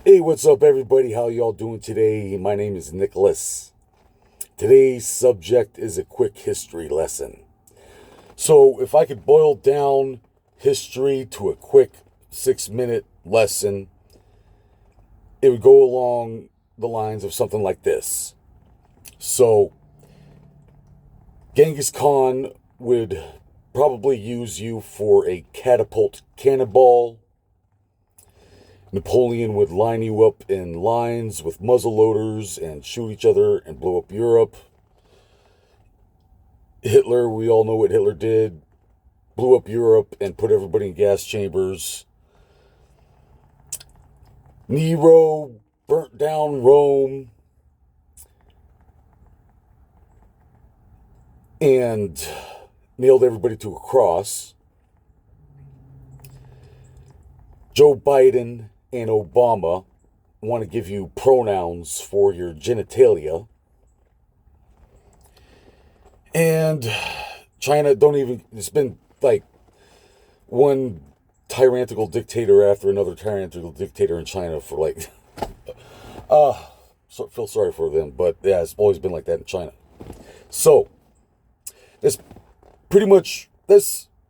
Hey, what's up, everybody? How y'all doing today? My name is Nicholas. Today's subject is a quick history lesson. So, if I could boil down history to a quick 6-minute lesson, it would go along the lines of something like this. So, Genghis Khan would probably use you for a catapult cannonball. Napoleon would line you up in lines with muzzle loaders and shoot each other and blow up Europe. Hitler, we all know what Hitler did. Blew up Europe and put everybody in gas chambers. Nero burnt down Rome and nailed everybody to a cross. Joe Biden and Obama want to give you pronouns for your genitalia. And China it's been like one tyrannical dictator after another tyrannical dictator in China for like, feel sorry for them, but yeah, it's always been like that in China. So, that's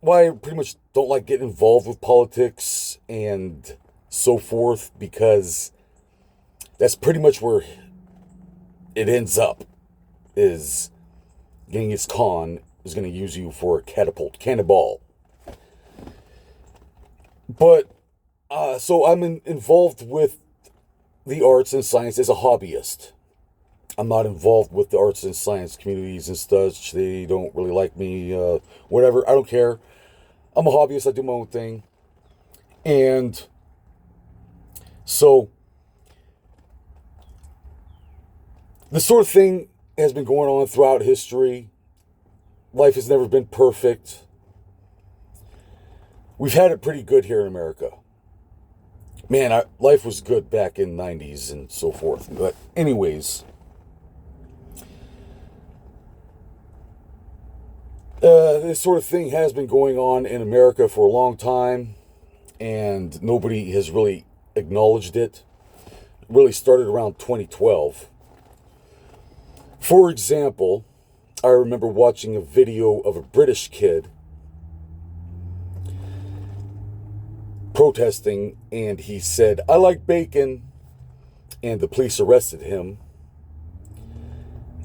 why I pretty much don't like getting involved with politics and so forth, because that's pretty much where it ends up, is Genghis Khan is going to use you for a cannonball. But, so I'm involved with the arts and science as a hobbyist. I'm not involved with the arts and science communities and such. They don't really like me, whatever. I don't care. I'm a hobbyist. I do my own thing. And so this sort of thing has been going on throughout history. Life has never been perfect. We've had it pretty good here in America. Man, life was good back in the 90s and so forth. But anyways, this sort of thing has been going on in America for a long time, and nobody has really acknowledged it. It really started around 2012. For example, I remember watching a video of a British kid protesting, and he said, "I like bacon," and the police arrested him.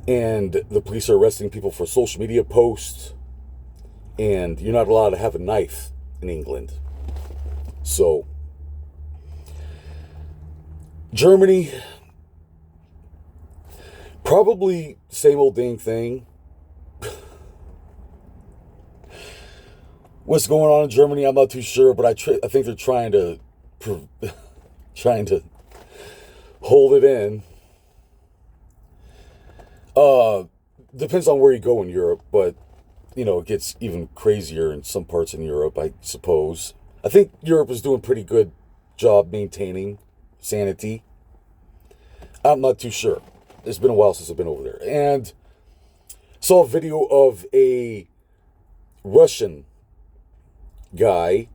And the police are arresting people for social media posts, and you're not allowed to have a knife in England. So, Germany, probably same old dang thing. What's going on in Germany, I'm not too sure, but I think they're trying to hold it in. Depends on where you go in Europe, but it gets even crazier in some parts in Europe, I suppose. I think Europe is doing a pretty good job maintaining sanity. I'm not too sure. It's been a while since I've been over there. And saw a video of a Russian guy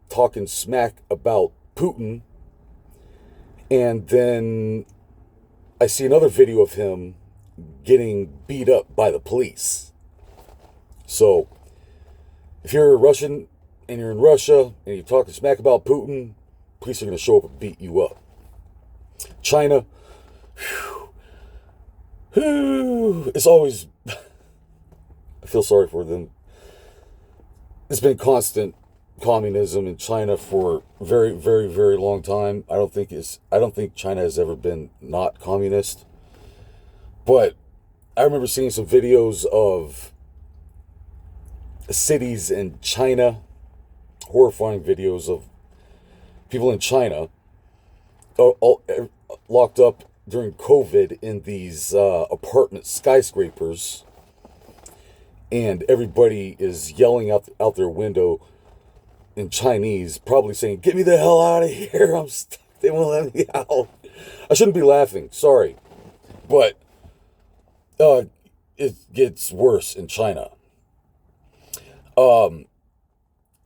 talking smack about Putin. And then I see another video of him getting beat up by the police. So, if you're a Russian and you're in Russia and you're talking smack about Putin, police are going to show up and beat you up. China, it's always, I feel sorry for them. It's been constant communism in China for a very, very, very long time. I don't think China has ever been not communist. But I remember seeing some videos of cities in China, horrifying videos of people in China all locked up during COVID in these apartment skyscrapers, and everybody is yelling out their window in Chinese, probably saying, "Get me the hell out of here, I'm stuck, they won't let me out." I shouldn't be laughing, sorry, but it gets worse in China.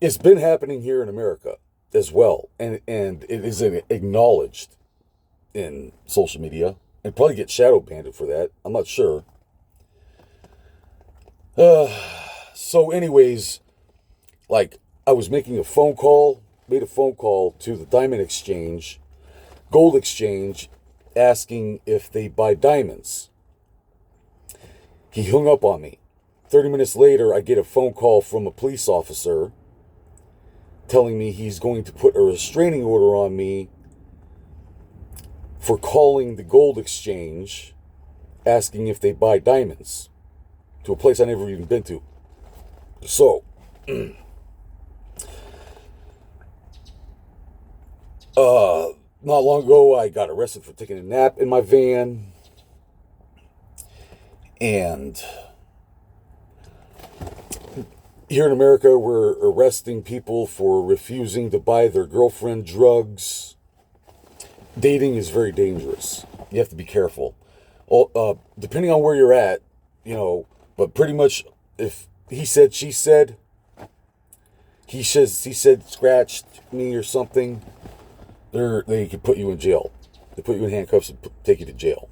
It's been happening here in America as well, and it is acknowledged in social media and probably get shadow banned for that. I'm not sure. So anyways, like I was made a phone call to the Diamond Exchange, Gold Exchange, asking if they buy diamonds. He hung up on me. 30 minutes later, I get a phone call from a police officer telling me he's going to put a restraining order on me for calling the Gold Exchange asking if they buy diamonds to a place I never even been to. So, not long ago, I got arrested for taking a nap in my van. And here in America, we're arresting people for refusing to buy their girlfriend drugs. Dating is very dangerous. You have to be careful. Depending on where you're at, but pretty much if he said, she said, he said, scratched me or something, they could put you in jail. They put you in handcuffs and take you to jail.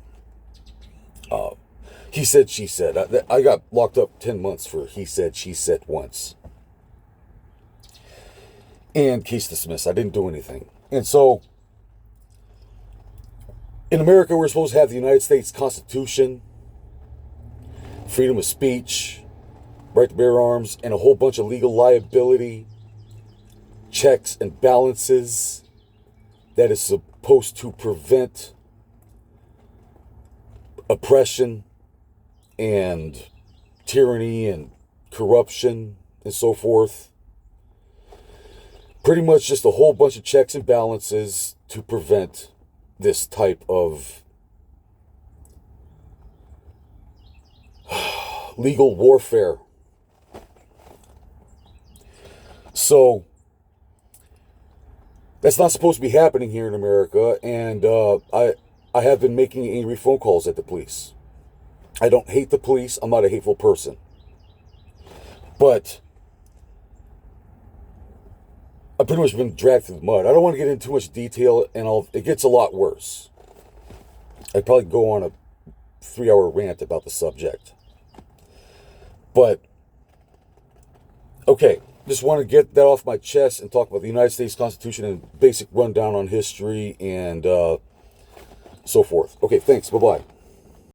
He said, she said. I got locked up 10 months for he said, she said once. And case dismissed. I didn't do anything. And so, in America, we're supposed to have the United States Constitution, freedom of speech, right to bear arms, and a whole bunch of legal liability, checks and balances that is supposed to prevent oppression and tyranny and corruption and so forth. Pretty much just a whole bunch of checks and balances to prevent this type of legal warfare. So that's not supposed to be happening here in America, and I have been making angry phone calls at the police. I don't hate the police. I'm not a hateful person. But I've pretty much been dragged through the mud. I don't want to get into too much detail, and it gets a lot worse. I'd probably go on a 3-hour rant about the subject. But, okay, just want to get that off my chest and talk about the United States Constitution and basic rundown on history and so forth. Okay, thanks. Bye-bye.